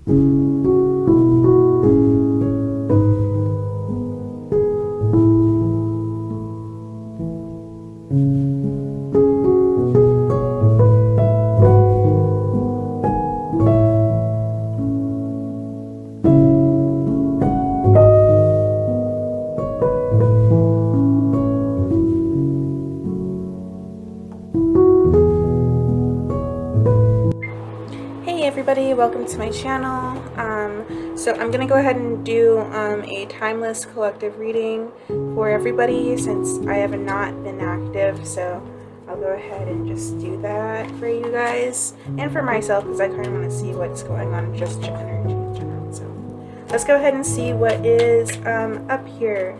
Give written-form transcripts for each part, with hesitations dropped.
Hey everybody, welcome to my channel. So I'm gonna go ahead and do a timeless collective reading for everybody since I have not been active, so I'll go ahead and just do that for you guys and for myself because I kind of want to see what's going on, just energy in general. So let's go ahead and see what is up here.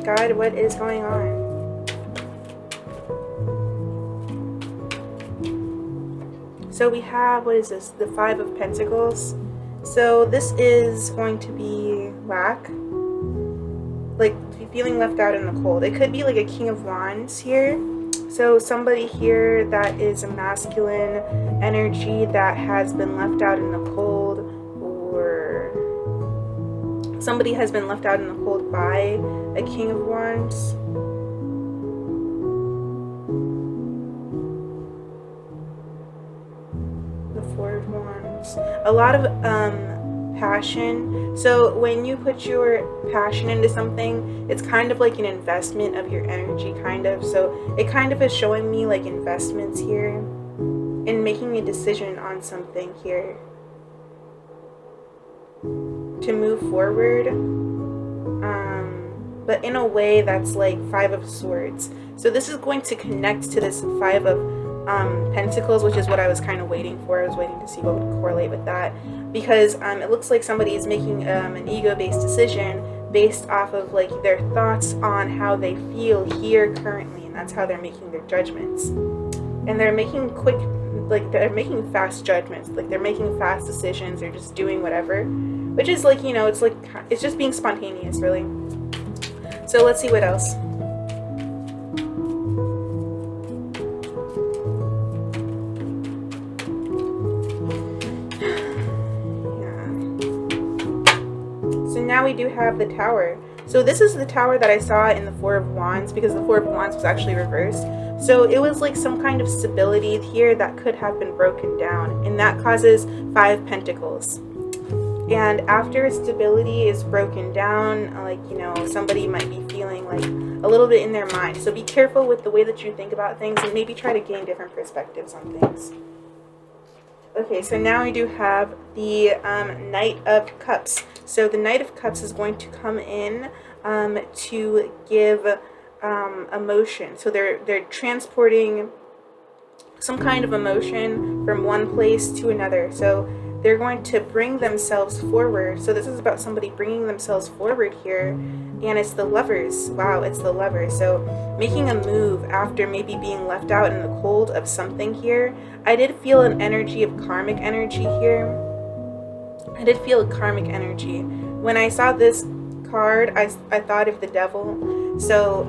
God, what is going on? So we have, what is this? The Five of Pentacles. So this is going to be lack, like feeling left out in the cold. It could be like a King of Wands here. So somebody here that is a masculine energy that has been left out in the cold, or somebody has been left out in the cold by a King of Wands. Four of Wands. A lot of passion. So when you put your passion into something, it's kind of like an investment of your energy, kind of. So it kind of is showing me like investments here and making a decision on something here to move forward, but in a way that's like Five of Swords. So this is going to connect to this Five of Pentacles, which is what I was kind of waiting for. I was waiting to see what would correlate with that, because it looks like somebody is making an ego-based decision based off of like their thoughts on how they feel here currently, and that's how they're making their judgments. And they're making quick, like they're making fast judgments, like they're making fast decisions. They're just doing whatever, which is like, you know, it's like it's just being spontaneous, really. So let's see what else. Now we do have the Tower. So this is the Tower that I saw in the Four of Wands, because the Four of Wands was actually reversed. So it was like some kind of stability here that could have been broken down, and that causes Five Pentacles. And after stability is broken down, like, you know, somebody might be feeling like a little bit in their mind. So be careful with the way that you think about things, and maybe try to gain different perspectives on things. Okay, so now we do have the Knight of Cups. So the Knight of Cups is going to come in to give emotion. So they're transporting some kind of emotion from one place to another. So they're going to bring themselves forward. So this is about somebody bringing themselves forward here. And it's the Lovers. Wow, it's the Lovers. So making a move after maybe being left out in the cold of something here. I did feel an energy of karmic energy here. I did feel a karmic energy. When I saw this card, I thought of the Devil. So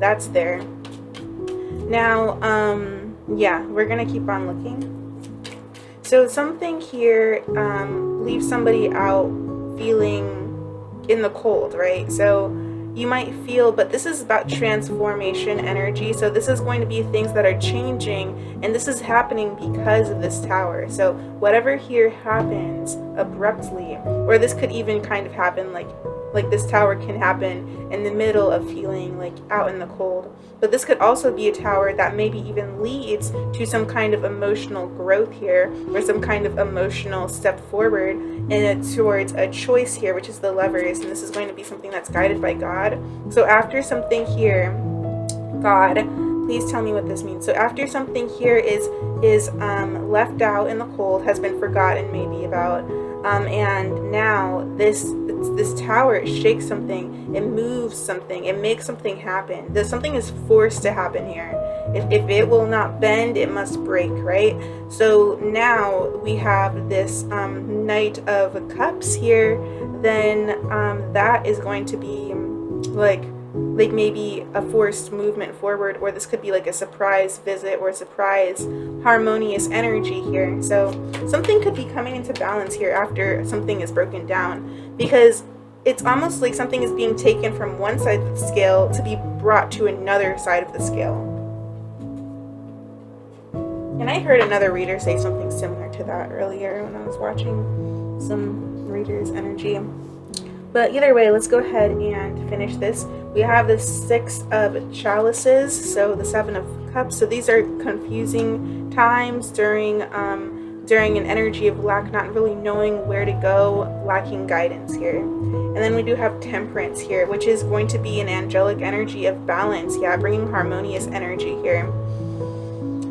that's there. Now, yeah, we're going to keep on looking. So something here leaves somebody out feeling in the cold, right? So you might feel, but this is about transformation energy. So this is going to be things that are changing, and this is happening because of this Tower. So whatever here happens abruptly, or this could even kind of happen like this Tower can happen in the middle of feeling like out in the cold. But this could also be a Tower that maybe even leads to some kind of emotional growth here, or some kind of emotional step forward towards a choice here, which is the Lovers. And this is going to be something that's guided by God. So after something here, God, please tell me what this means. So after something here is left out in the cold, has been forgotten maybe about, and now this Tower shakes something, it moves something, it makes something happen. There's something is forced to happen here. If it will not bend, it must break, right? So now we have this Knight of Cups here. Then that is going to be like like maybe a forced movement forward, or this could be like a surprise visit or a surprise harmonious energy here. So something could be coming into balance here after something is broken down, because it's almost like something is being taken from one side of the scale to be brought to another side of the scale. And I heard another reader say something similar to that earlier when I was watching some reader's energy. But either way, let's go ahead and finish this. We have the 6 of chalices, so the 7 of cups. So these are confusing times during an energy of lack, not really knowing where to go, lacking guidance here. And then we do have temperance here, which is going to be an angelic energy of balance. Yeah, bringing harmonious energy here.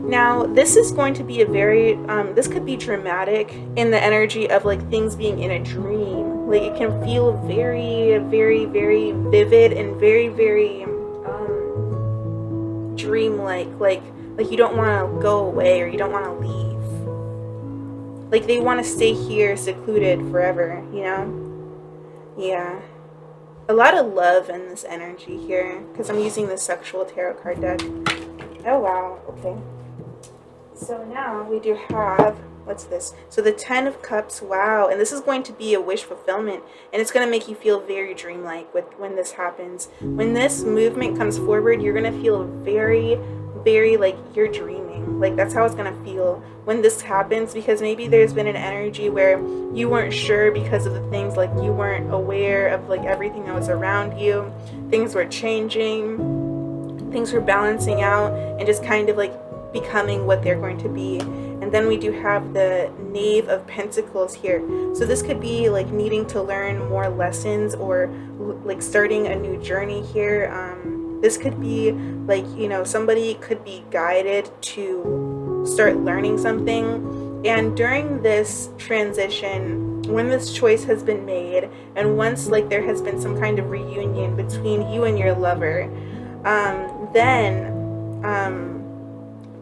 Now, this is going to be a very, this could be dramatic in the energy of like things being in a dream. Like it can feel very, very, very vivid and very, very dreamlike. Like you don't want to go away, or you don't want to leave. Like they want to stay here secluded forever, you know? Yeah. A lot of love in this energy here, because I'm using the sexual tarot card deck. Oh, wow. Okay. So now we do have, what's this? So the 10 of cups, wow. And this is going to be a wish fulfillment, and it's going to make you feel very dreamlike when this happens. When this movement comes forward, you're going to feel very, very like you're dreaming. Like that's how it's going to feel when this happens, because maybe there's been an energy where you weren't sure because of the things, like you weren't aware of like everything that was around you. Things were changing, things were balancing out, and just kind of like becoming what they're going to be. And then we do have the Knave of Pentacles here. So this could be like needing to learn more lessons, or like starting a new journey here. This could be like, you know, somebody could be guided to start learning something. And during this transition, when this choice has been made, and once like there has been some kind of reunion between you and your lover, then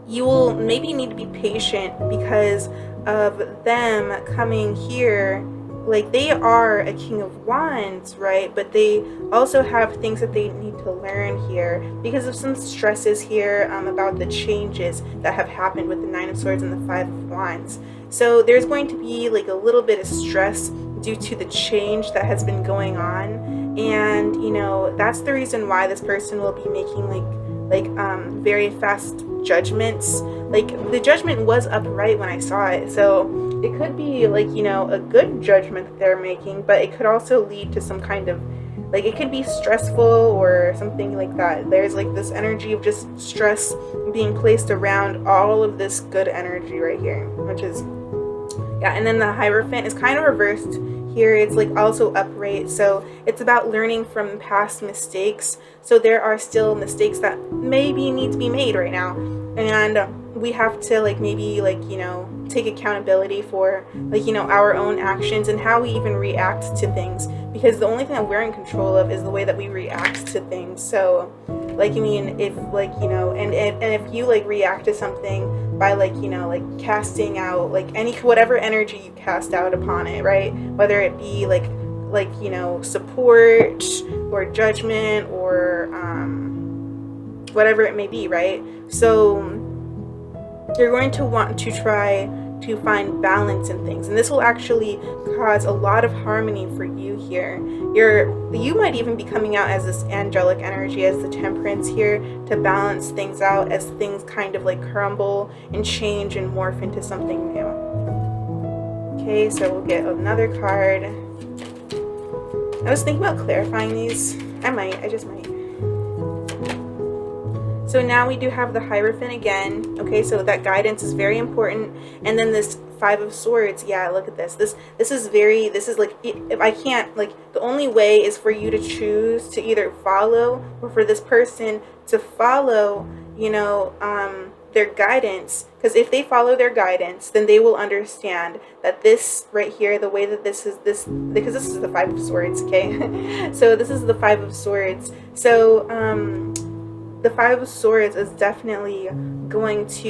you will maybe need to be patient because of them coming here. Like they are a King of Wands, right? But they also have things that they need to learn here because of some stresses here about the changes that have happened with the 9 of Swords and the 5 of Wands. So there's going to be like a little bit of stress due to the change that has been going on. And, you know, that's the reason why this person will be making very fast judgments. Like the judgment was upright when I saw it, so it could be like, you know, a good judgment that they're making, but it could also lead to some kind of like, it could be stressful or something like that. There's like this energy of just stress being placed around all of this good energy right here, which is, yeah. And then the Hierophant is kind of reversed here. It's like also upright, so it's about learning from past mistakes. So there are still mistakes that maybe need to be made right now, and we have to like maybe like, you know, take accountability for like, you know, our own actions and how we even react to things, because the only thing that we're in control of is the way that we react to things. So like, I mean, if like, you know, and if you like react to something by like, you know, like casting out like whatever energy you cast out upon it, right? Whether it be like, you know, support or judgment or whatever it may be, right? So you're going to want to try to find balance in things, and this will actually cause a lot of harmony for you here. You might even be coming out as this angelic energy, as the Temperance here, to balance things out as things kind of like crumble and change and morph into something new. Okay, so we'll get another card. I was thinking about clarifying these. I just might. So now we do have the Hierophant again. Okay, so that guidance is very important. And then this 5 of Swords. Yeah, look at this. This is like, if I can't, like, the only way is for you to choose to either follow, or for this person to follow, you know, their guidance. Because if they follow their guidance, then they will understand that this right here, the way that this, because this is the 5 of Swords, okay? So this is the 5 of Swords. So, the 5 of Swords is definitely going to,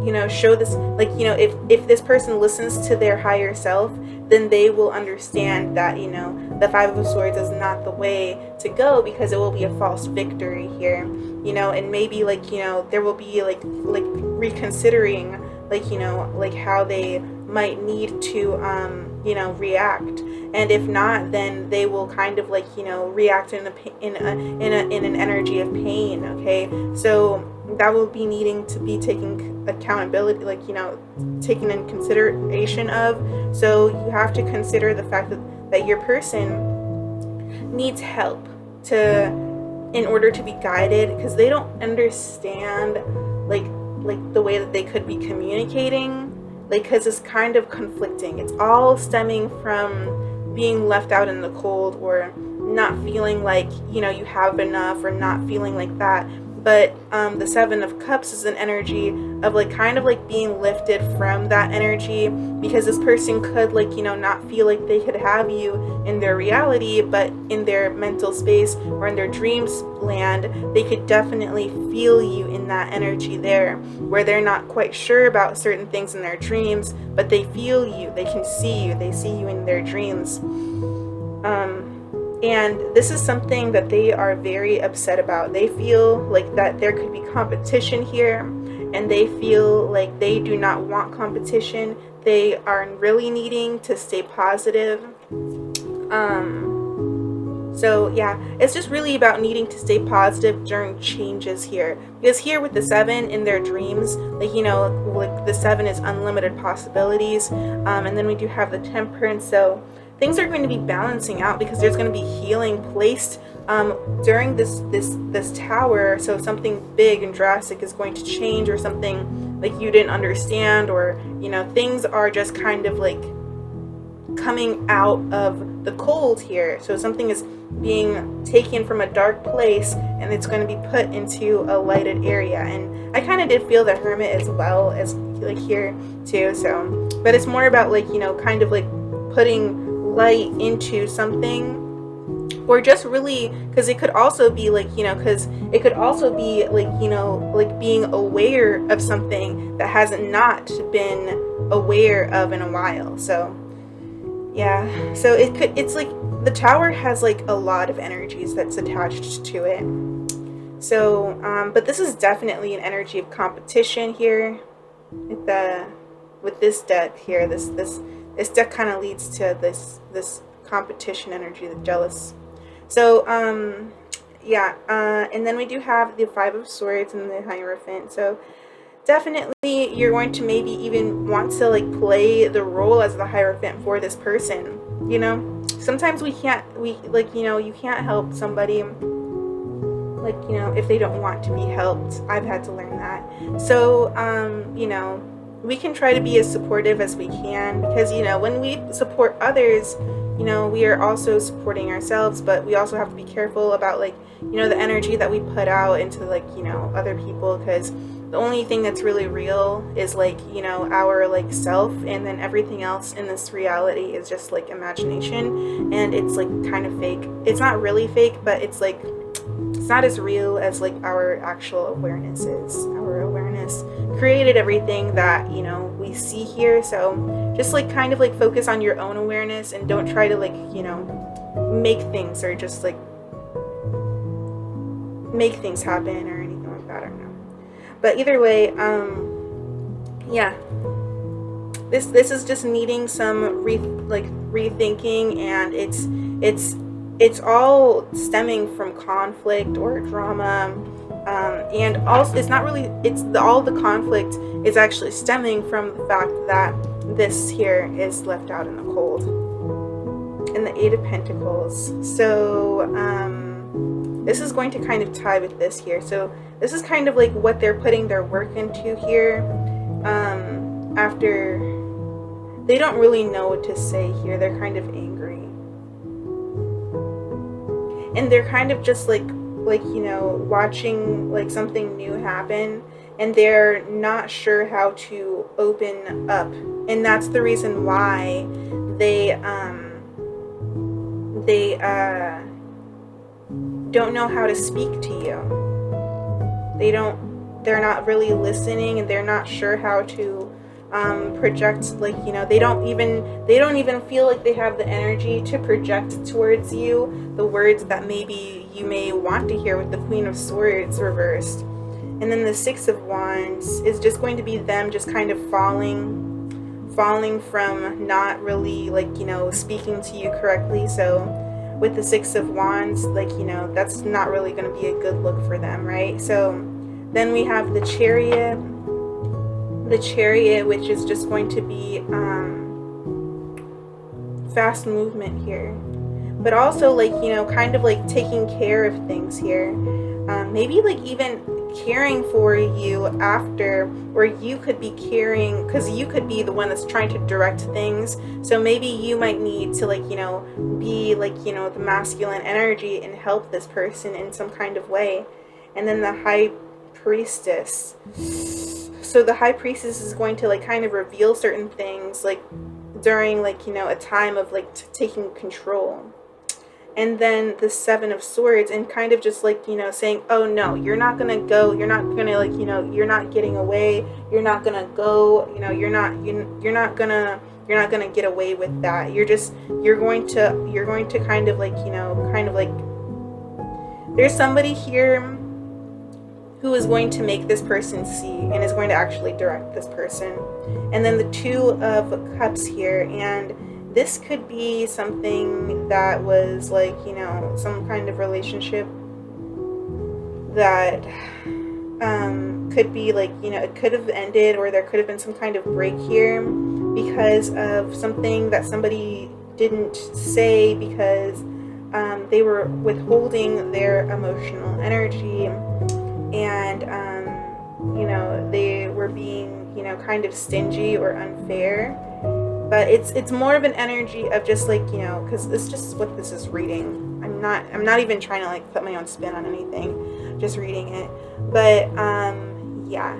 you know, show this, like, you know, if this person listens to their higher self, then they will understand that, you know, the Five of Swords is not the way to go, because it will be a false victory here, you know. And maybe, like, you know, there will be like reconsidering, like, you know, like how they might need to you know, react. And if not, then they will kind of, like, you know, react in an energy of pain. Okay, so that will be needing to be taking accountability, like, you know, taken in consideration of. So you have to consider the fact that your person needs help to, in order to be guided, because they don't understand like the way that they could be communicating, like, because it's kind of conflicting. It's all stemming from being left out in the cold, or not feeling like, you know, you have enough, or not feeling like that. But the Seven of Cups is an energy of, like, kind of like being lifted from that energy, because this person could, like, you know, not feel like they could have you in their reality, but in their mental space or in their dreams land, they could definitely feel you in that energy there, where they're not quite sure about certain things in their dreams, but they feel you, they can see you, they see you in their dreams. And this is something that they are very upset about. They feel like that there could be competition here, and they feel like they do not want competition. They are really needing to stay positive. So yeah, it's just really about needing to stay positive during changes here. Because here with the Seven in their dreams, like, you know, like the Seven is unlimited possibilities. And then we do have the Temperance. So things are going to be balancing out, because there's going to be healing placed during this tower. So something big and drastic is going to change, or something like you didn't understand, or, you know, things are just kind of like coming out of the cold here. So something is being taken from a dark place, and it's going to be put into a lighted area. And I kind of did feel the Hermit as well, as like here too. So, but it's more about, like, you know, kind of like putting light into something, or just really, because it could also be like, you know, because it could also be like, you know, like being aware of something that hasn't not been aware of in a while. So yeah, so it's like the Tower has like a lot of energies that's attached to it. So but this is definitely an energy of competition here with this deck here. This deck kind of leads to this competition energy, the jealous. So yeah, and then we do have the Five of Swords and the Hierophant. So definitely you're going to maybe even want to like play the role as the Hierophant for this person. You know, sometimes you can't help somebody, like, you know, if they don't want to be helped. I've had to learn that. So you know, we can try to be as supportive as we can, because, you know, when we support others, you know, we are also supporting ourselves. But we also have to be careful about, like, you know, the energy that we put out into, like, you know, other people, because the only thing that's really real is, like, you know, our like self, and then everything else in this reality is just like imagination, and it's like kind of fake. It's not really fake, but it's like it's not as real as like our actual awareness is. Our awareness created everything that, you know, we see here. So just like kind of like focus on your own awareness, and don't try to, like, you know, make things, or just like make things happen or anything like that. I don't know. But either way, yeah, this is just needing some rethinking, and it's all stemming from conflict or drama, and also it's not really, all the conflict is actually stemming from the fact that this here is left out in the cold. And the Eight of Pentacles. So this is going to kind of tie with this here. So this is kind of like what they're putting their work into here. After they don't really know what to say here. They're kind of angry. And they're kind of just like, you know, watching like something new happen, and they're not sure how to open up. And that's the reason why they don't know how to speak to you. They're not really listening, and they're not sure how to project, like, you know, they don't even feel like they have the energy to project towards you the words that maybe you may want to hear, with the Queen of Swords reversed. And then the Six of Wands is just going to be them just kind of falling from not really, like, you know, speaking to you correctly. So with the Six of Wands, like, you know, that's not really going to be a good look for them, right? So then we have the Chariot, which is just going to be fast movement here, but also, like, you know, kind of like taking care of things here, maybe like even caring for you after, or you could be caring, because you could be the one that's trying to direct things. So maybe you might need to, like, you know, be like, you know, the masculine energy and help this person in some kind of way. And then the High Priestess. So the High Priestess is going to, like, kind of reveal certain things, like during, like, you know, a time of, like, taking control. And then the Seven of Swords, and kind of just, like, you know, saying, oh no, you're not gonna go, you're not gonna, like, you know, you're not getting away, you're not gonna go, you know, you're not gonna get away with that. You're going to kind of, like, you know, kind of like, there's somebody here who is going to make this person see and is going to actually direct this person. And then the Two of Cups here, and this could be something that was, like, you know, some kind of relationship that could be, like, you know, it could have ended, or there could have been some kind of break here because of something that somebody didn't say, because they were withholding their emotional energy, and you know, they were being, you know, kind of stingy or unfair. But it's more of an energy of just, like, you know, because it's just what this is reading. I'm not even trying to, like, put my own spin on anything, just reading it. But yeah,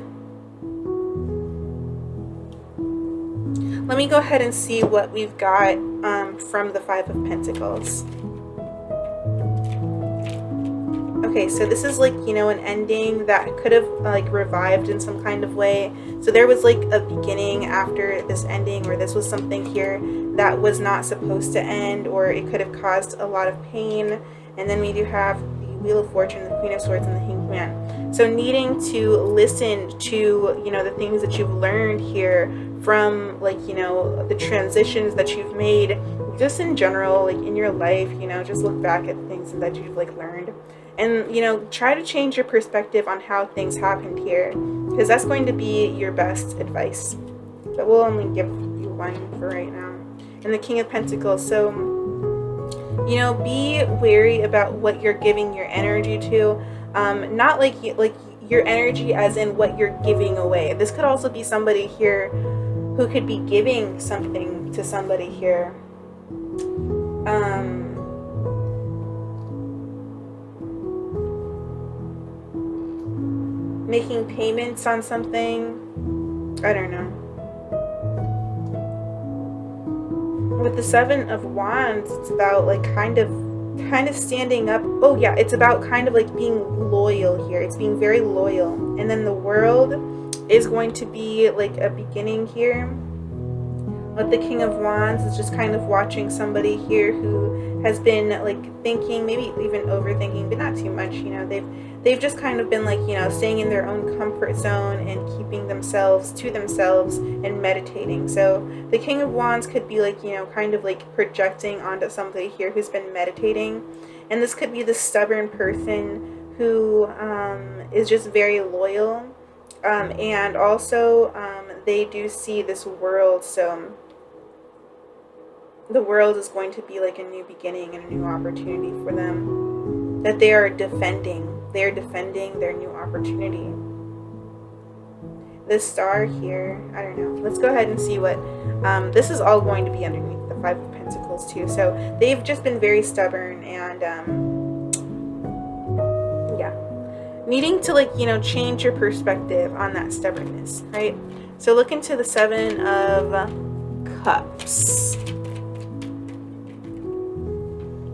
let me go ahead and see what we've got from the Five of Pentacles. Okay, so this is, like, you know, an ending that could have, like, revived in some kind of way. So there was, like, a beginning after this ending, or this was something here that was not supposed to end, or it could have caused a lot of pain. And then we do have the Wheel of Fortune, the Queen of Swords, and the Hanged Man. So needing to listen to, you know, the things that you've learned here from, like, you know, the transitions that you've made, just in general, like, in your life, you know, just look back at things that you've, like, learned. And, you know, try to change your perspective on how things happened here, because that's going to be your best advice. But we'll only give you one for right now. And the King of Pentacles. So, you know, be wary about what you're giving your energy to. Not like your energy as in what you're giving away. This could also be somebody here who could be giving something to somebody here. Making payments on something. I don't know. With the Seven of Wands, it's about, like, kind of standing up. Oh yeah, it's about kind of, like, being loyal here. It's being very loyal. And then the World is going to be, like, a beginning here. With the King of Wands, is just kind of watching somebody here who has been, like, thinking, maybe even overthinking, but not too much. You know, they've just kind of been, like, you know, staying in their own comfort zone and keeping themselves to themselves and meditating. So the King of Wands could be, like, you know, kind of, like, projecting onto somebody here who's been meditating. And this could be the stubborn person who is just very loyal. And also they do see this world, so the world is going to be, like, a new beginning and a new opportunity for them that they are defending. They are defending their new opportunity. This Star here, I don't know. Let's go ahead and see what this is all going to be underneath the Five of Pentacles too. So they've just been very stubborn, and yeah, needing to, like, you know, change your perspective on that stubbornness, right? So look into the Seven of Cups.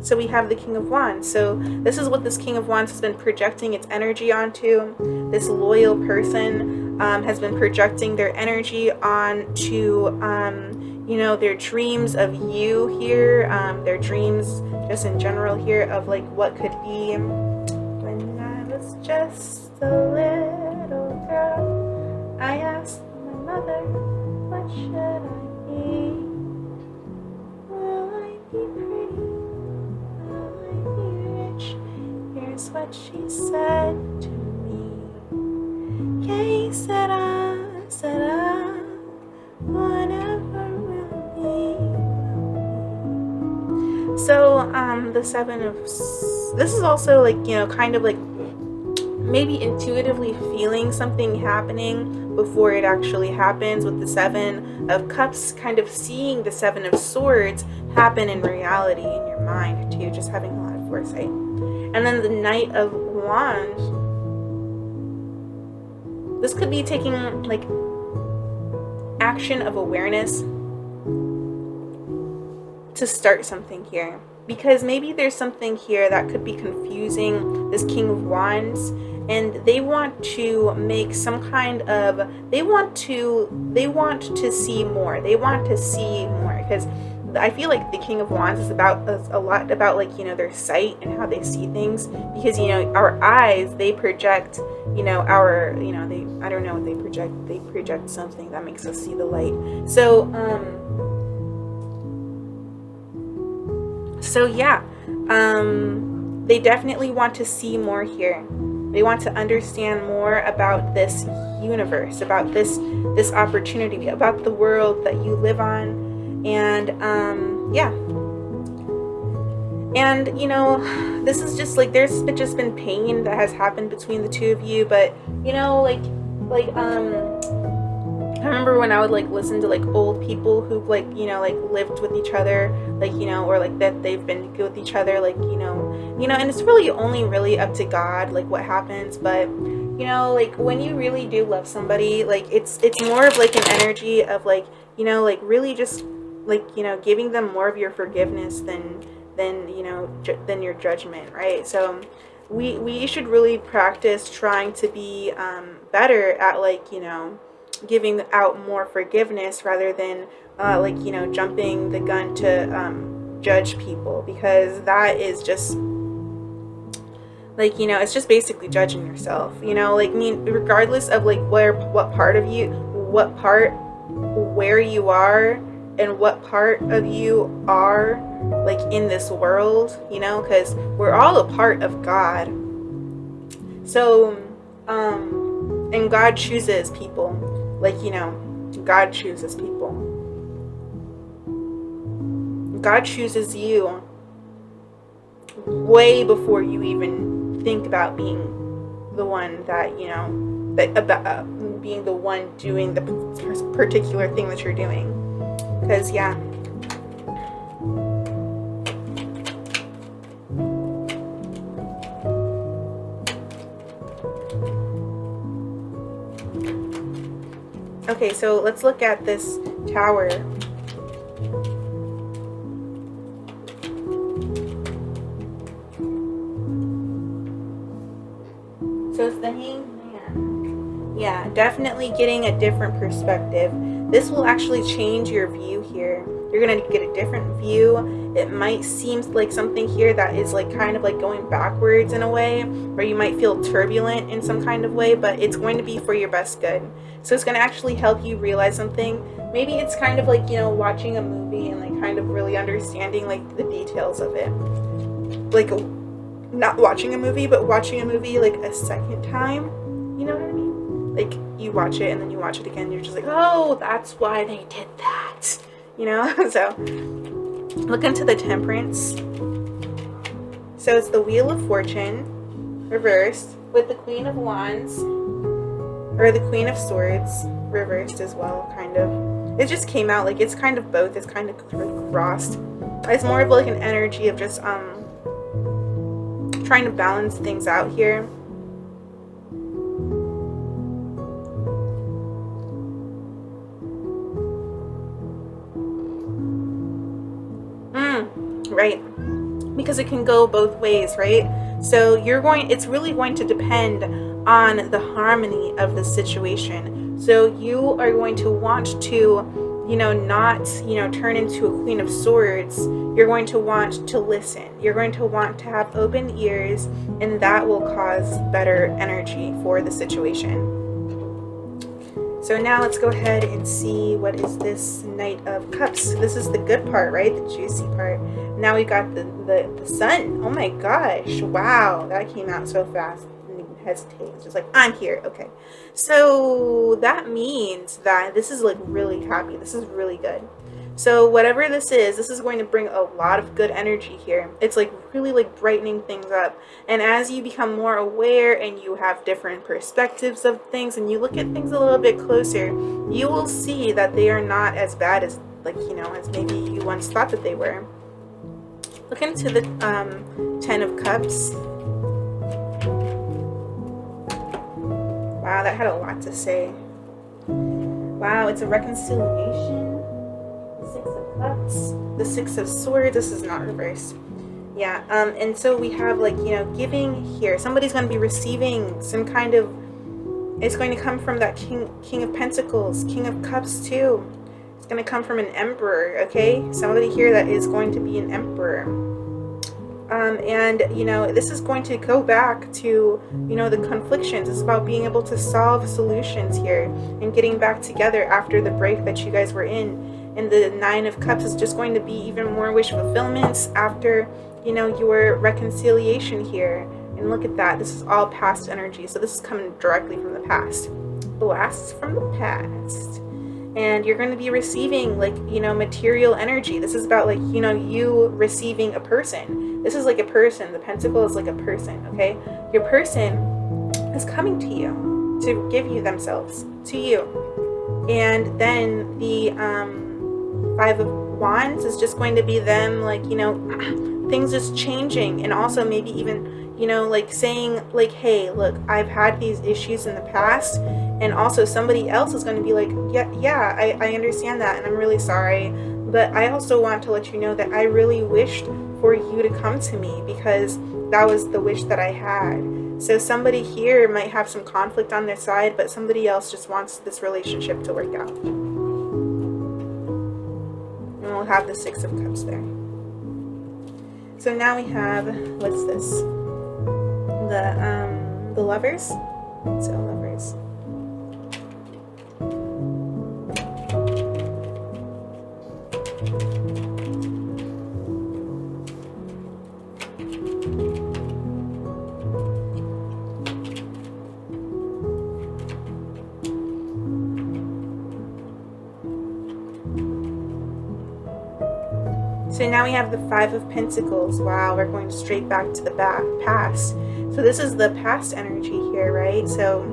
So we have the King of Wands. So this is what this King of Wands has been projecting its energy onto. This loyal person. has been projecting their energy onto, you know, their dreams of you here, their dreams just in general here of like what could be. When I was just a little girl, I asked my mother, what should I be? Will I be pretty? Will I be rich? Here's what she said to me. Que será, whatever will be. So, the Seven of... This is also like, you know, kind of like maybe intuitively feeling something happening before it actually happens, with the Seven of Cups, kind of seeing the Seven of Swords happen in reality in your mind too, just having a lot of foresight. And then the Knight of Wands, this could be taking like action of awareness to start something here, because maybe there's something here that could be confusing this King of Wands, and they want to make some kind of, they want to see more, because I feel like the King of Wands is about a lot about like, you know, their sight and how they see things, because, you know, our eyes, they project, you know, our, you know, they, I don't know what they project something that makes us see the light. So yeah, they definitely want to see more here. They want to understand more about this universe, about this opportunity, about the world that you live on. And yeah, and you know, this is just like, there's just been pain that has happened between the two of you, but you know, like I remember when I would like listen to like old people who like, you know, like lived with each other, like, you know, or like that they've been good with each other, like, you know, and it's really only really up to God, like what happens. But you know, like when you really do love somebody, like it's more of like an energy of like, you know, like really just like, you know, giving them more of your forgiveness than you know, than your judgment, right? So we should really practice trying to be better at like, you know, giving out more forgiveness rather than like, you know, jumping the gun to judge people, because that is just like, you know, it's just basically judging yourself, you know, like, I mean, regardless of like where you are and what part of you are like in this world, you know, because we're all a part of God. So and God chooses people, like, you know, God chooses people. God chooses you way before you even think about being the one that, you know, that being the one doing the particular thing that you're doing. Because yeah, okay, so let's look at this Tower. So it's the Hangman. Yeah, definitely getting a different perspective. This will actually change your view here. You're going to get a different view. It might seem like something here that is like kind of like going backwards in a way, or you might feel turbulent in some kind of way, but it's going to be for your best good. So it's going to actually help you realize something. Maybe it's kind of like, you know, watching a movie and like kind of really understanding like the details of it. Like not watching a movie, but watching a movie like a second time. You know what I mean? Like you watch it and then you watch it again. You're just like, oh, that's why they did that. You know? So look into the Temperance. So it's the Wheel of Fortune reversed with the Queen of Wands, or the Queen of Swords reversed as well, kind of. It just came out like it's kind of both. It's kind of crossed. It's more of like an energy of just trying to balance things out here. Right, because it can go both ways, right? So it's really going to depend on the harmony of the situation. So you are going to want to, not, turn into a Queen of Swords. You're going to want to listen. You're going to want to have open ears, and that will cause better energy for the situation. So now let's go ahead and see what is this Knight of Cups. This is the good part, right? The juicy part. Now we got the Sun. Oh my gosh. Wow. That came out so fast. I didn't even hesitate. It's just like, I'm here. Okay. So that means that this is like really happy. This is really good. So whatever this is going to bring a lot of good energy here. It's like really like brightening things up. And as you become more aware and you have different perspectives of things and you look at things a little bit closer, you will see that they are not as bad as as maybe you once thought that they were. Look into the 10 of Cups. Wow, that had a lot to say. Wow, it's a reconciliation. Cups, the 6 of Swords. This is not reversed. Yeah, and so we have like, giving here. Somebody's going to be receiving some kind of, it's going to come from that King of Pentacles, King of Cups too. It's going to come from an Emperor, okay? Somebody here that is going to be an Emperor. And, this is going to go back to, the conflictions. It's about being able to solve solutions here and getting back together after the break that you guys were in. And the 9 of Cups is just going to be even more wish fulfillments after, your reconciliation here. And look at that. This is all past energy. So this is coming directly from the past. Blasts from the past. And you're going to be receiving like, material energy. This is about like, you receiving a person. This is like a person. The Pentacle is like a person, okay? Your person is coming to you to give you themselves to you. And then the 5 of Wands is just going to be them like, things just changing, and also maybe even, like saying like, hey, look, I've had these issues in the past, and also somebody else is going to be like, yeah, I understand that, and I'm really sorry, but I also want to let you know that I really wished for you to come to me because that was the wish that I had. So somebody here might have some conflict on their side, but somebody else just wants this relationship to work out. And we'll have the 6 of Cups there. So now we have, what's this? The Lovers. So Lovers. So now we have the 5 of Pentacles. Wow, we're going straight back to the past. So this is the past energy here, right? So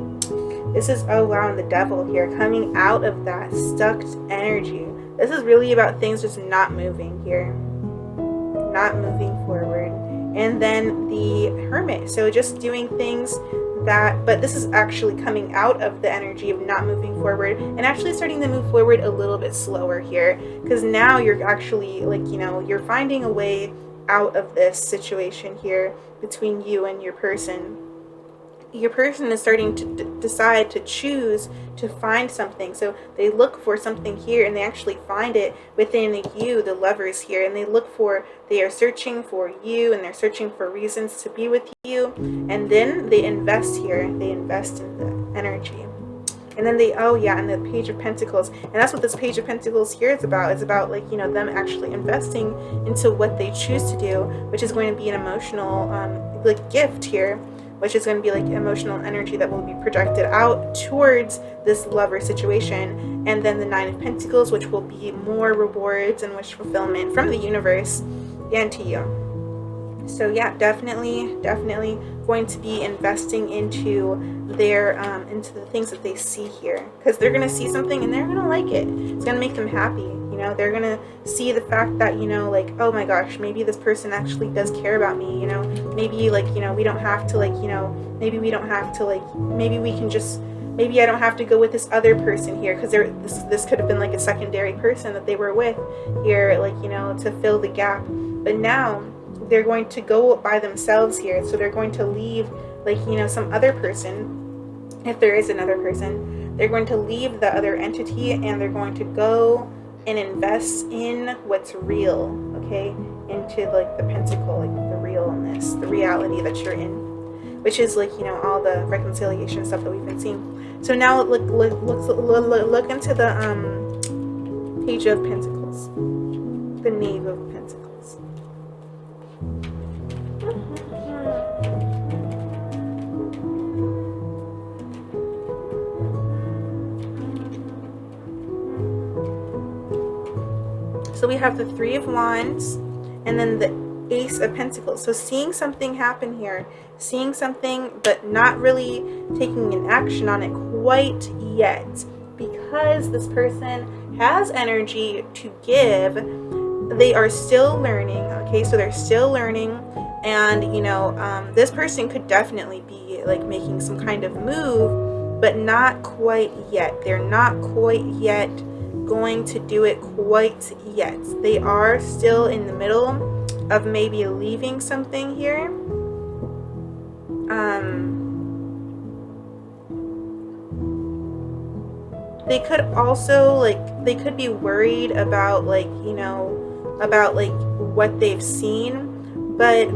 this is, oh wow, and the Devil here coming out of that stuck energy. This is really about things just not moving here. Not moving forward. And then the Hermit. So just doing things that, but this is actually coming out of the energy of not moving forward and actually starting to move forward a little bit slower here, because now you're actually like, you're finding a way out of this situation here between you and your person. Your person is starting to decide to choose to find something. So they look for something here and they actually find it within you, the Lovers here, and they are searching for you, and they're searching for reasons to be with you, and then they invest here. They invest in the energy. And then and the Page of Pentacles. And that's what this Page of Pentacles here is about. It's about like, them actually investing into what they choose to do, which is going to be an emotional like gift here, which is going to be like emotional energy that will be projected out towards this lover situation. And then the 9 of Pentacles, which will be more rewards and wish fulfillment from the universe and to you. So yeah, definitely going to be investing into their into the things that they see here, because they're going to see something and they're going to like it. It's going to make them happy. They're going to see the fact that, like, oh my gosh, maybe this person actually does care about me. Maybe like, we don't have to like, maybe we don't have to like, maybe we can just, maybe I don't have to go with this other person here, because this could have been like a secondary person that they were with here, like, to fill the gap. But now they're going to go by themselves here. So they're going to leave like, some other person if there is another person, they're going to leave the other entity and they're going to go and invest in what's real, okay? Into like the pentacle, like the realness, the reality that you're in, which is like, you know, all the reconciliation stuff that we've been seeing. So now look into the Page of Pentacles, the Knave of Pentacles. So we have the Three of Wands and then the Ace of Pentacles. So seeing something happen here, seeing something but not really taking an action on it quite yet, because this person has energy to give. They are still learning, okay? So they're still learning, and you know, this person could definitely be like making some kind of move, but not quite yet. They're not quite yet going to do it quite yet. They are still in the middle of maybe leaving something here. They could also, like, they could be worried about, like, you know, about like what they've seen, but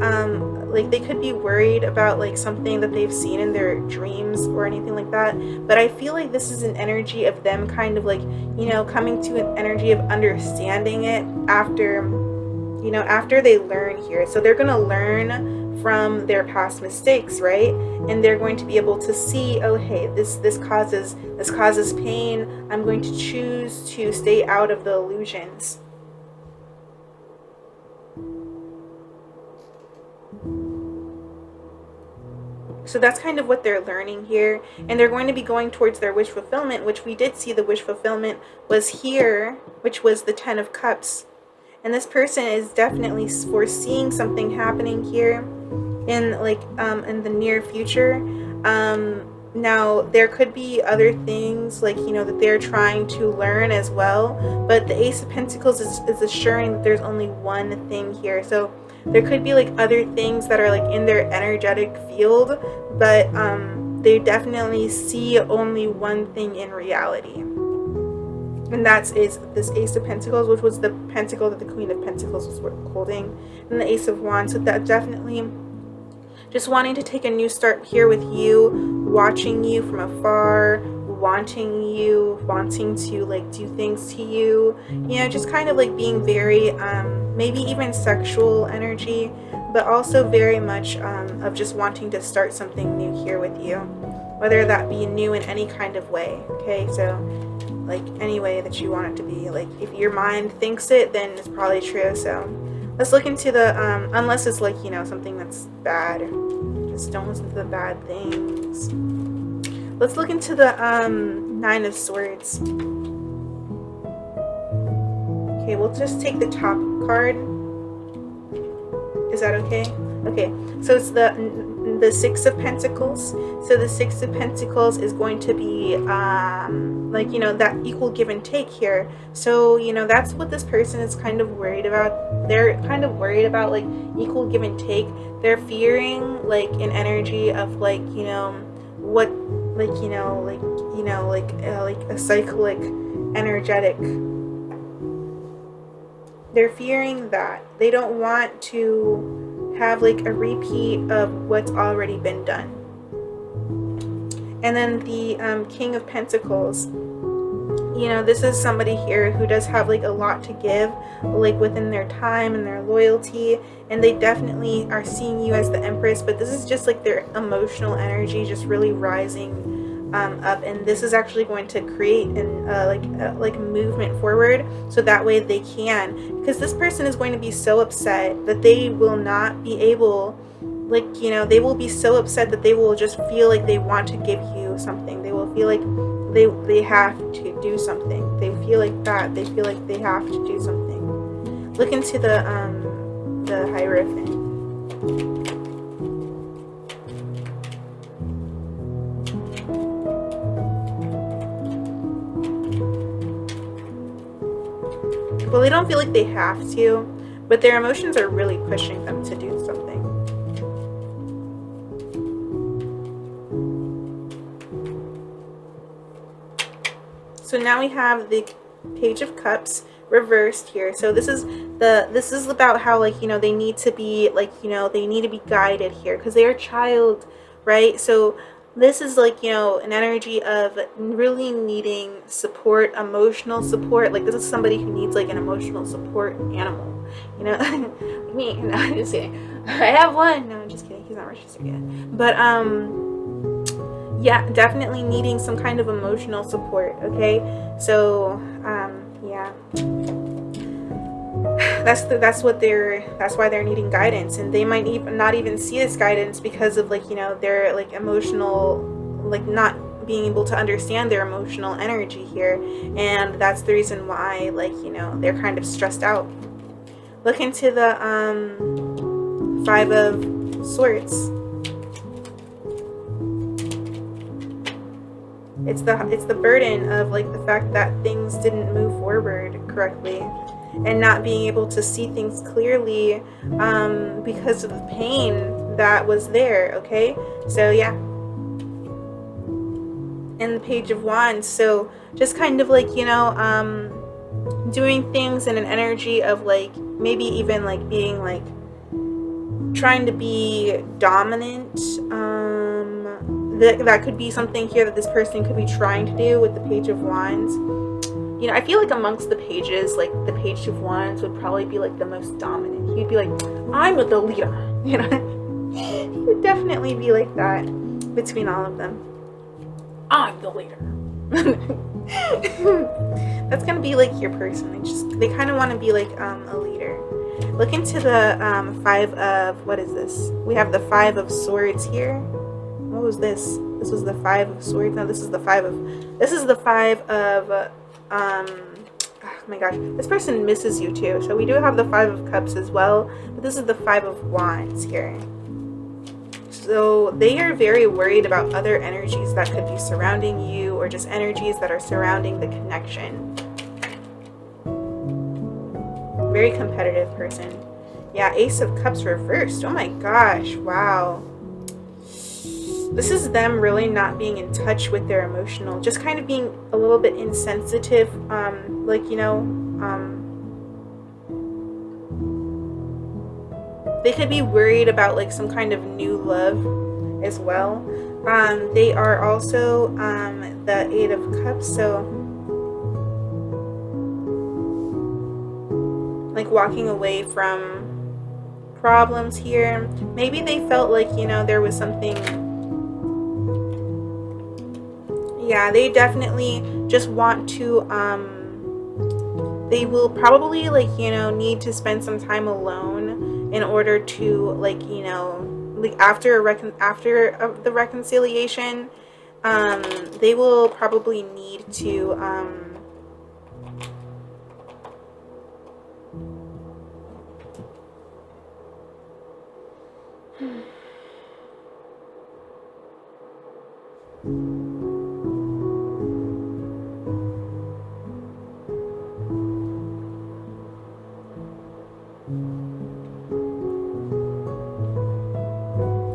like they could be worried about like something that they've seen in their dreams or anything like that. But I feel like this is an energy of them kind of like, you know, coming to an energy of understanding it after, you know, after they learn here. So they're going to learn from their past mistakes, right? And they're going to be able to see, oh hey, this causes pain. I'm going to choose to stay out of the illusions. So that's kind of what they're learning here. And they're going to be going towards their wish fulfillment, which we did see the wish fulfillment was here, which was the Ten of Cups. And this person is definitely foreseeing something happening here in like in the near future. Now there could be other things like, you know, that they're trying to learn as well, but the Ace of Pentacles is assuring that there's only one thing here. So there could be like other things that are like in their energetic field, but they definitely see only one thing in reality. And that is this Ace of Pentacles, which was the pentacle that the Queen of Pentacles was holding, and the Ace of Wands. So that definitely just wanting to take a new start here with you, watching you from afar, wanting to like do things to you, you know, just kind of like being very maybe even sexual energy, but also very much of just wanting to start something new here with you, whether that be new in any kind of way. Okay, so like any way that you want it to be. Like if your mind thinks it, then it's probably true. So let's look into the unless it's like, you know, something that's bad, just don't listen to the bad things. Let's look into the Nine of Swords. Okay, we'll just take the top card. Is that okay? Okay, so it's the Six of Pentacles. So the Six of Pentacles is going to be like, you know, that equal give and take here. So, you know, that's what this person is kind of worried about. They're kind of worried about like equal give and take. They're fearing like an energy of like, you know, what, like, you know, like a cyclic energetic. They're fearing that. They don't want to have like a repeat of what's already been done. And then the King of Pentacles, you know, this is somebody here who does have like a lot to give, like within their time and their loyalty, and they definitely are seeing you as the Empress, but this is just like their emotional energy just really rising up, and this is actually going to create an like movement forward, so that way they can, because this person is going to be so upset that they will not be able, like, you know, they will be so upset that they will just feel like they want to give you something. They will feel like they have to do something. They feel like that. They feel like they have to do something. Look into the Hierophant. Well, they don't feel like they have to, but their emotions are really pushing them to do something. So now we have the Page of Cups reversed here. So this is about how, like, you know, they need to be, like, you know, they need to be guided here because they are a child, right? So this is, like, you know, an energy of really needing support, emotional support. Like, this is somebody who needs, like, an emotional support animal, you know. Me, no, I'm just kidding. I have one. No, I'm just kidding. He's not registered yet. But yeah, definitely needing some kind of emotional support. Okay, so yeah, that's why they're needing guidance, and they might even not even see this guidance because of, like, you know, their, like, emotional, like, not being able to understand their emotional energy here, and that's the reason why, like, you know, they're kind of stressed out. Look into the Five of Swords. It's the burden of, like, the fact that things didn't move forward correctly, and not being able to see things clearly because of the pain that was there. Okay, so yeah, and the Page of Wands. So just kind of, like, you know, doing things in an energy of, like, maybe even, like, being, like, trying to be dominant. That could be something here that this person could be trying to do with the Page of Wands. You know, I feel like amongst the pages, like, the Page of Wands would probably be, like, the most dominant. He'd be like, I'm the leader, you know. He would definitely be like that between all of them. I'm the leader. That's gonna be, like, your person. They kind of want to be, like, a leader. Look into the Five of, what is this? We have the Five of Swords here. What was this? This was the Five of Swords. No, this is the Five of oh my gosh, this person misses you too. So we do have the Five of Cups as well, but this is the Five of Wands here. So they are very worried about other energies that could be surrounding you, or just energies that are surrounding the connection. Very competitive person. Yeah, Ace of Cups reversed. Oh my gosh, wow. This is them really not being in touch with their emotional, just kind of being a little bit insensitive, like, you know, they could be worried about, like, some kind of new love as well. They are also the Eight of Cups, so, like, walking away from problems here. Maybe they felt like, you know, there was something. Yeah, they definitely just want to, they will probably, like, you know, need to spend some time alone in order to, like, you know, like, after the reconciliation, they will probably need to,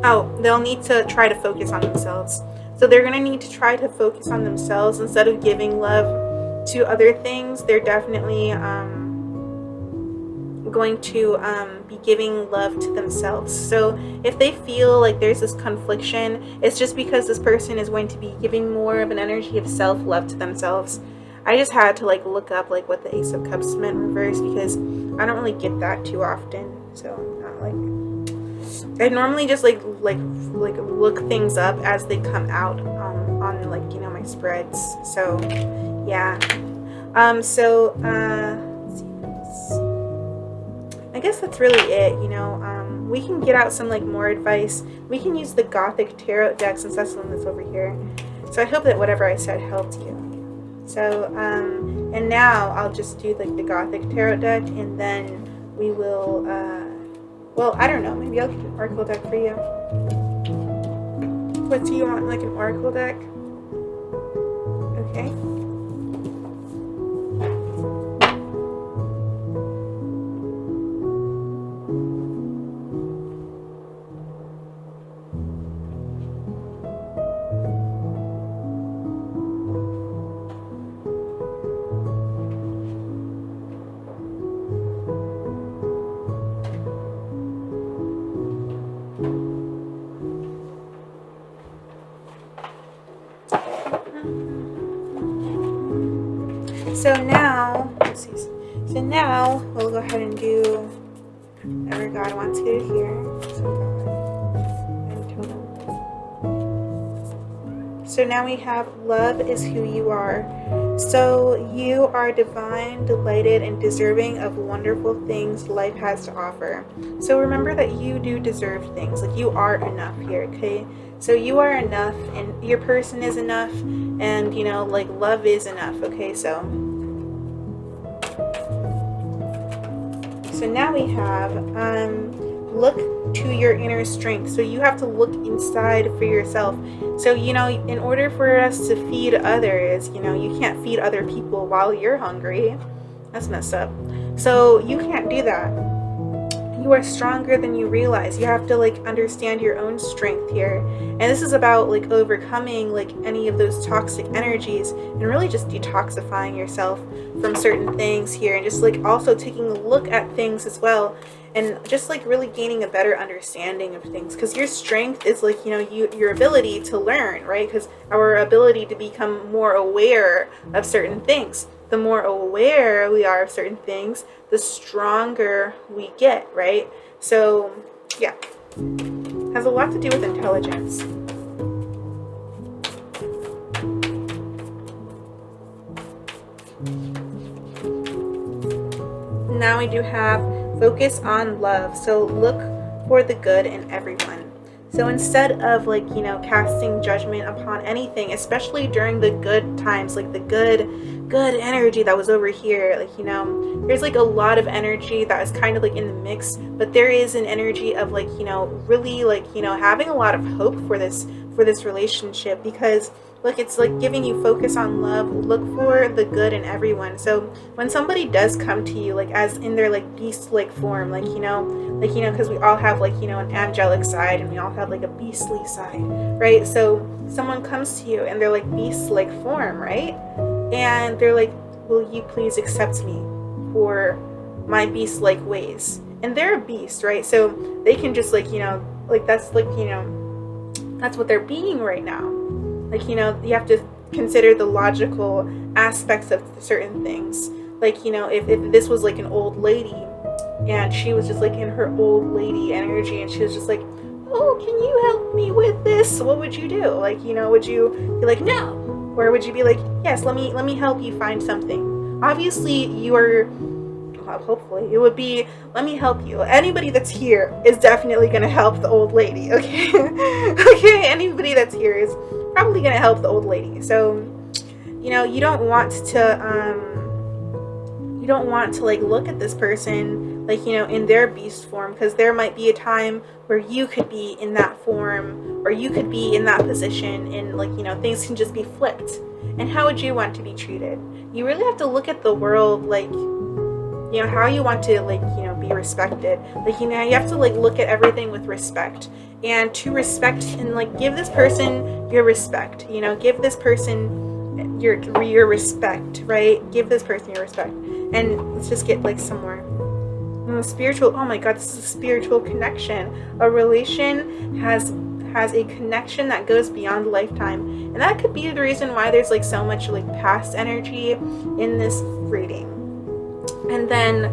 oh, they'll need to try to focus on themselves. So they're going to need to try to focus on themselves instead of giving love to other things. They're definitely going to be giving love to themselves. So if they feel like there's this confliction, it's just because this person is going to be giving more of an energy of self-love to themselves. I just had to, like, look up, like, what the Ace of Cups meant reverse, because I don't really get that too often. So not like, I normally just like look things up as they come out on, like, you know, my spreads. So yeah, let's see. I guess that's really it. You know, we can get out some, like, more advice. We can use the Gothic Tarot deck since that's the one that's over here. So I hope that whatever I said helped you. So and now I'll just do, like, the Gothic Tarot deck, and then we will well, I don't know, maybe I'll get an Oracle deck for you. What do you want, like, an Oracle deck? Okay. So now, let's see. So now we'll go ahead and do whatever God wants you to hear. So God and totem. So now we have love is who you are. So you are divine, delighted, and deserving of wonderful things life has to offer. So remember that you do deserve things. Like, you are enough here, okay? So you are enough, and your person is enough, and you know, like, love is enough, okay? So now we have look to your inner strength. So you have to look inside for yourself. So, you know, in order for us to feed others, you know, you can't feed other people while you're hungry. That's messed up. So you can't do that. You are stronger than you realize. You have to like understand your own strength here. And this is about like overcoming like any of those toxic energies and really just detoxifying yourself from certain things here, and just like also taking a look at things as well, and just like really gaining a better understanding of things, because your strength is like, you know, your ability to learn, right? Because our ability to become more aware of certain things. The more aware we are of certain things, the stronger we get, right? So yeah, has a lot to do with intelligence. Now we do have focus on love. So look for the good in everyone. So instead of like, you know, casting judgment upon anything, especially during the good times, like the good energy that was over here, like, you know, there's like a lot of energy that is kind of like in the mix, but there is an energy of like, you know, really like, you know, having a lot of hope for this relationship, because look, it's like giving you focus on love. Look for the good in everyone. So when somebody does come to you, like as in their like beast-like form, like, you know, because we all have like, you know, an angelic side and we all have like a beastly side, right? So someone comes to you and they're like beast-like form, right? And they're like, will you please accept me for my beast-like ways? And they're a beast, right? So they can just like, you know, like that's like, you know, that's what they're being right now. Like, you know, you have to consider the logical aspects of certain things. Like, you know, if this was like an old lady and she was just like in her old lady energy and she was just like, oh, can you help me with this? What would you do? Like, you know, would you be like, no? Or would you be like, yes, let me help you find something? Obviously, you are, well, hopefully, it would be, let me help you. Anybody that's here is definitely going to help the old lady, okay? Okay, anybody that's here is probably going to help the old lady. So, you know, you don't want to like look at this person like, you know, in their beast form, because there might be a time where you could be in that form, or you could be in that position, and like, you know, things can just be flipped. And how would you want to be treated? You really have to look at the world like, you know, how you want to like, you know, be respected. Like, you know, you have to like look at everything with respect, and to respect and like give this person your respect, you know, give this person your respect, right? Give this person your respect. And let's just get like some more spiritual. Oh my god, this is a spiritual connection. A relation has a connection that goes beyond lifetime, and that could be the reason why there's like so much like past energy in this reading. And then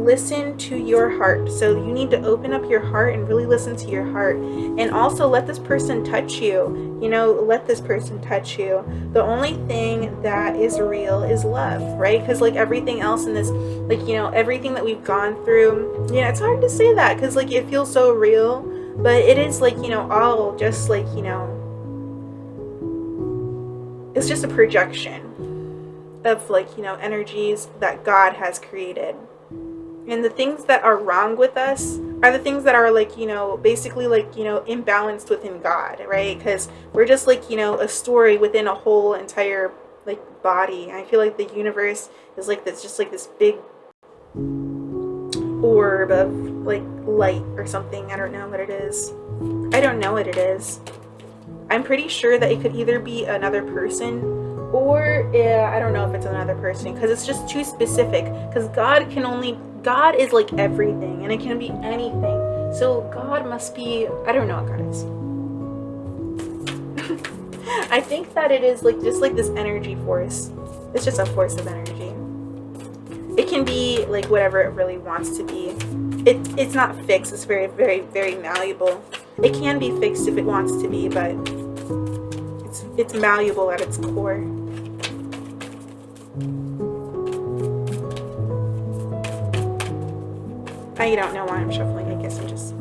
listen to your heart. So you need to open up your heart and really listen to your heart, and also let this person touch you. You know, let this person touch you. The only thing that is real is love, right? Because like everything else in this, like, you know, everything that we've gone through, yeah, it's hard to say that because like it feels so real, but it is like, you know, all just like, you know, it's just a projection of like, you know, energies that God has created. And the things that are wrong with us are the things that are like, you know, basically like, you know, imbalanced within God, right? Because we're just like, you know, a story within a whole entire like body. I feel like the universe is like this, just like this big orb of like light or something. I don't know what it is. I don't know what it is. I'm pretty sure that it could either be another person, or I don't know if it's another person, because it's just too specific. Because God is like everything, and it can be anything. So God must be, I don't know what God is. I think that it is like just like this energy force. It's just a force of energy. It can be like whatever it really wants to be. It's not fixed. It's very, very, very malleable. It can be fixed if it wants to be, but it's malleable at its core. I don't know why I'm shuffling. I guess I'm just...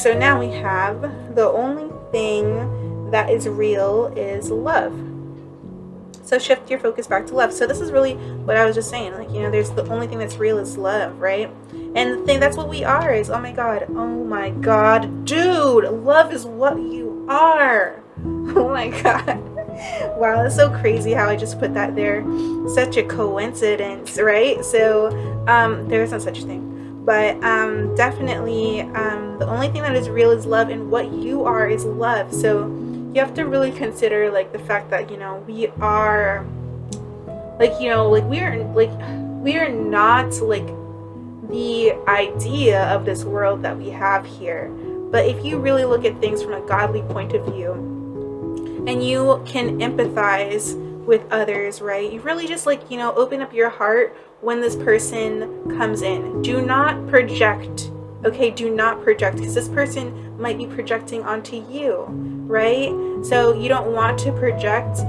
So now we have the only thing that is real is love. So shift your focus back to love. So this is really what I was just saying. Like, you know, there's the only thing that's real is love, right? And the thing, that's what we are is, oh my God, dude, love is what you are. Oh my God. Wow, that's so crazy how I just put that there. Such a coincidence, right? So there is no such thing. But definitely the only thing that is real is love, and what you are is love. So you have to really consider like the fact that, you know, we are like, you know, like we are not like the idea of this world that we have here. But if you really look at things from a godly point of view, and you can empathize with others, right? You really just like, you know, open up your heart when this person comes in. Do not project, okay? Do not project, because this person might be projecting onto you, right? So you don't want to project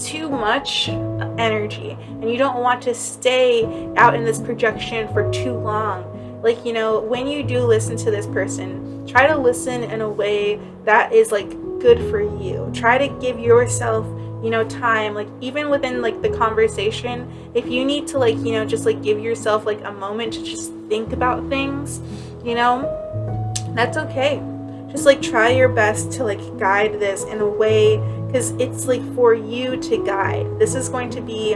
too much energy, and you don't want to stay out in this projection for too long. Like, you know, when you do listen to this person, try to listen in a way that is like good for you. Try to give yourself, you know, time, like even within like the conversation, if you need to like, you know, just like give yourself like a moment to just think about things, you know, that's okay. Just like try your best to like guide this in a way, because it's like for you to guide. This is going to be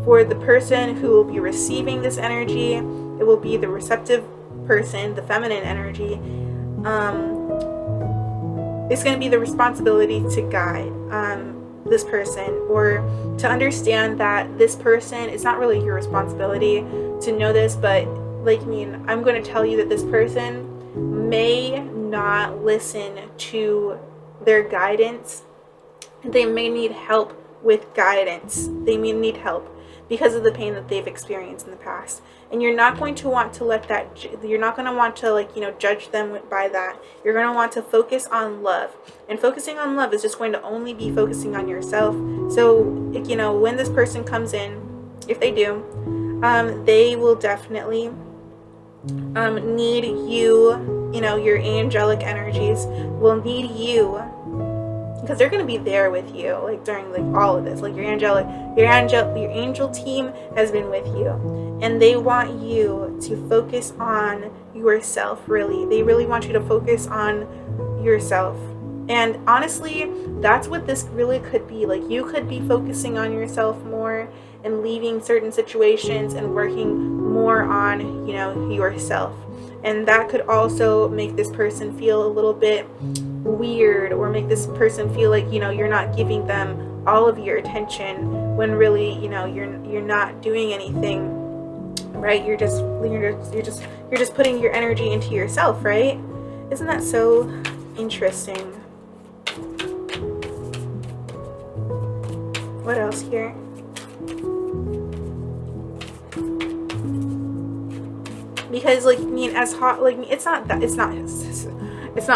for the person who will be receiving this energy. It will be the receptive person, the feminine energy. It's going to be the responsibility to guide this person, or to understand that this person, it's not really your responsibility to know this, but like, I mean, I'm going to tell you that this person may not listen to their guidance. They may need help with guidance. They may need help because of the pain that they've experienced in the past. And you're not going to want to let that, you're not going to want to like, you know, judge them by that. You're going to want to focus on love. And focusing on love is just going to only be focusing on yourself. So, you know, when this person comes in, if they do, they will definitely need you, you know, your angelic energies will need you, because they're going to be there with you like during like all of this. Like your angel team has been with you, and they want you to focus on yourself. Really, they really want you to focus on yourself. And honestly, that's what this really could be. Like, you could be focusing on yourself more and leaving certain situations and working more on, you know, yourself. And that could also make this person feel a little bit weird, or make this person feel like, you know, you're not giving them all of your attention, when really, you know, you're not doing anything, right? You're just putting your energy into yourself, right? Isn't that so interesting? What else here? Because like, I mean, as hot, like, it's not hard. It's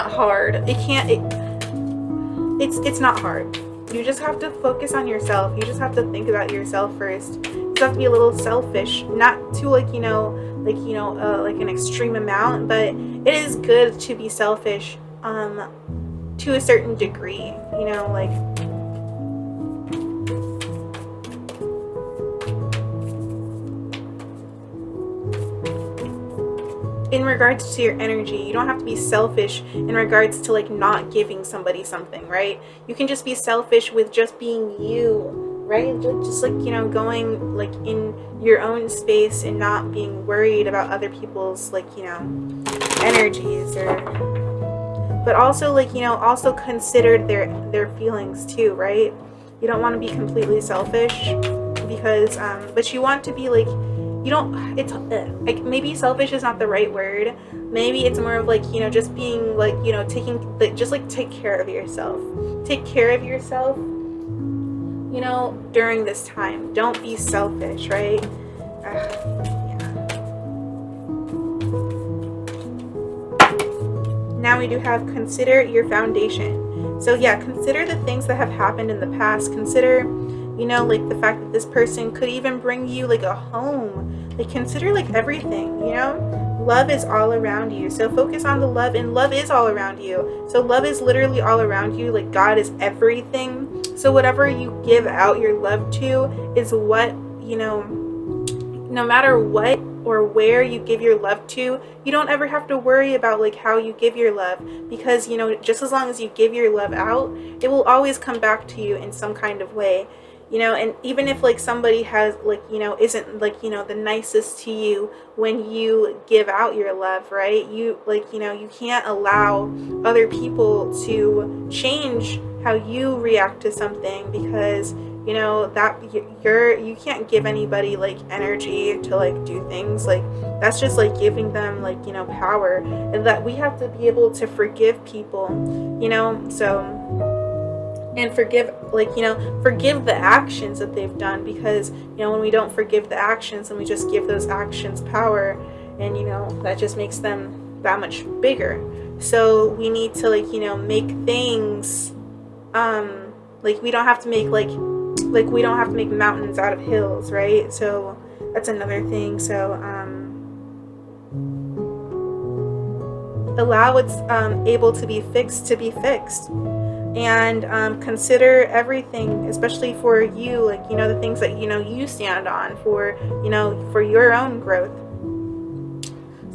not hard. You just have to focus on yourself. You just have to think about yourself first. You just have to be a little selfish, not to like, like an extreme amount, but it is good to be selfish to a certain degree, you know, like, in regards to your energy. You don't have to be selfish in regards to like not giving somebody something, right? You can just be selfish with just being you, right? Just like, you know, going like in your own space and not being worried about other people's like, you know, energies, or, but also like, you know, also consider their feelings too, right? You don't want to be completely selfish, because but you want to be like, you don't, it's like, maybe selfish is not the right word. Maybe it's more of like, you know, just being like, you know, taking, like, just like take care of yourself. Take care of yourself you know, during this time. Don't be selfish, right? Yeah. Now we do have consider your foundation. So yeah, consider the things that have happened in the past. Consider, you know, like the fact that this person could even bring you like a home. Like consider like everything, you know? Love is all around you. So focus on the love, and love is all around you. So love is literally all around you. Like God is everything. So whatever you give out your love to is what, you know, no matter what or where you give your love to, you don't ever have to worry about like how you give your love, because you know, just as long as you give your love out, it will always come back to you in some kind of way, you know. And even if like somebody has like, you know, isn't like, you know, the nicest to you when you give out your love, right? You like, you know, you can't allow other people to change how you react to something, because you know that you can't give anybody like energy to like do things like that's just like giving them like, you know, power. And that we have to be able to forgive people, you know. So, and forgive, like, you know, forgive the actions that they've done, because you know, when we don't forgive the actions and we just give those actions power, and you know, that just makes them that much bigger. So we need to like, you know, make things like we don't have to make like we don't have to make mountains out of hills, right? So that's another thing. So allow what's able to be fixed, and consider everything, especially for you, like, you know, the things that, you know, you stand on for, you know, for your own growth.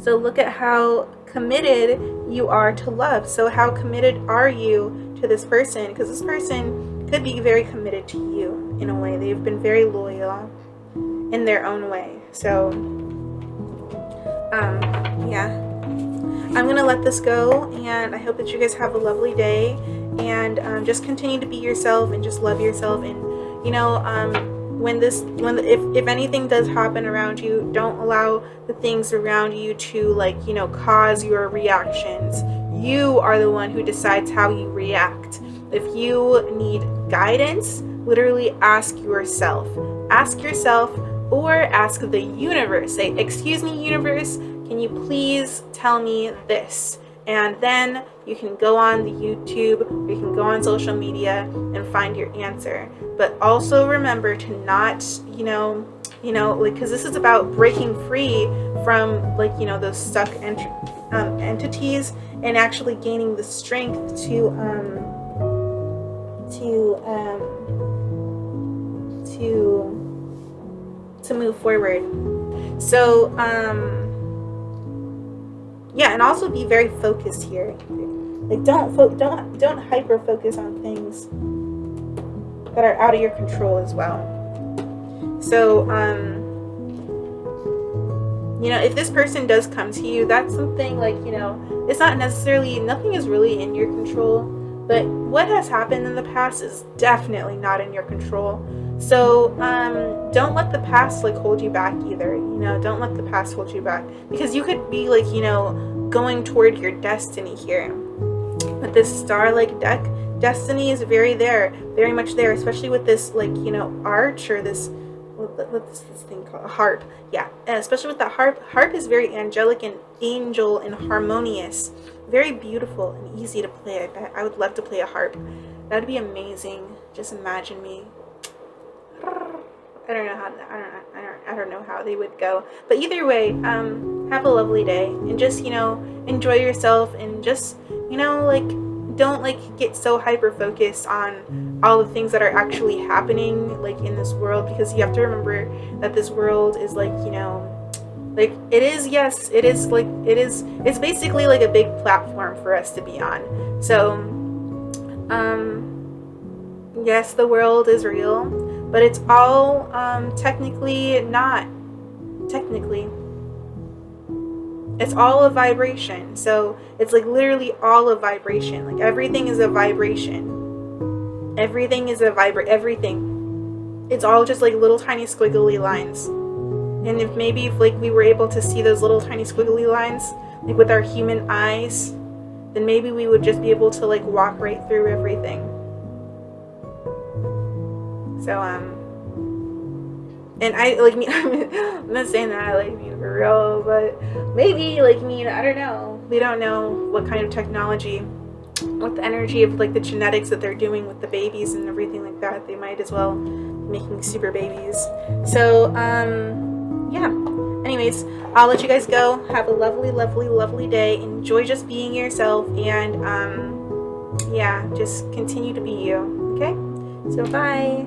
So look at how committed you are to love. So how committed are you to this person? Because this person could be very committed to you in a way. They've been very loyal in their own way. So yeah, I'm gonna let this go, and I hope that you guys have a lovely day, and just continue to be yourself and just love yourself. And you know, if anything does happen around you, don't allow the things around you to like, you know, cause your reactions. You are the one who decides how you react. If you need guidance, literally ask yourself, or ask the universe. Say, excuse me, universe, can you please tell me this? And then you can go on the YouTube, or you can go on social media and find your answer. But also remember to not, you know, like, because this is about breaking free from like, you know, those stuck entities, and actually gaining the strength to move forward. So yeah, and also be very focused here. Like don't hyper focus on things that are out of your control as well. So you know, if this person does come to you, that's something like, you know, it's not necessarily, nothing is really in your control, but what has happened in the past is definitely not in your control. So don't let the past like hold you back either. You know, don't let the past hold you back, because you could be like, you know, going toward your destiny here. But this star-like deck, destiny is very much there, especially with this like, you know, arch, or this, what's this thing called, a harp. Yeah, and especially with the harp is very angelic and angel and harmonious, very beautiful and easy to play. I would love to play a harp. That'd be amazing. Just imagine me. I don't know how they would go, but either way, have a lovely day, and just, you know, enjoy yourself, and just, you know, like, don't like get so hyper focused on all the things that are actually happening like in this world, because you have to remember that this world is like, you know, like it is, yes, it is like, it's basically like a big platform for us to be on. So yes, the world is real, but it's all technically not. Technically, it's all a vibration. So it's like literally all a vibration. Like everything is a vibration. Everything is a everything. It's all just like little tiny squiggly lines. And if maybe if like we were able to see those little tiny squiggly lines like with our human eyes, then maybe we would just be able to like walk right through everything. So and I like me. I'm not saying that I like me for real, but maybe like me. I don't know. We don't know what kind of technology, with the energy of like the genetics that they're doing with the babies and everything like that. They might as well be making super babies. So yeah. Anyways, I'll let you guys go. Have a lovely, lovely, lovely day. Enjoy just being yourself, and yeah, just continue to be you. Okay. So bye.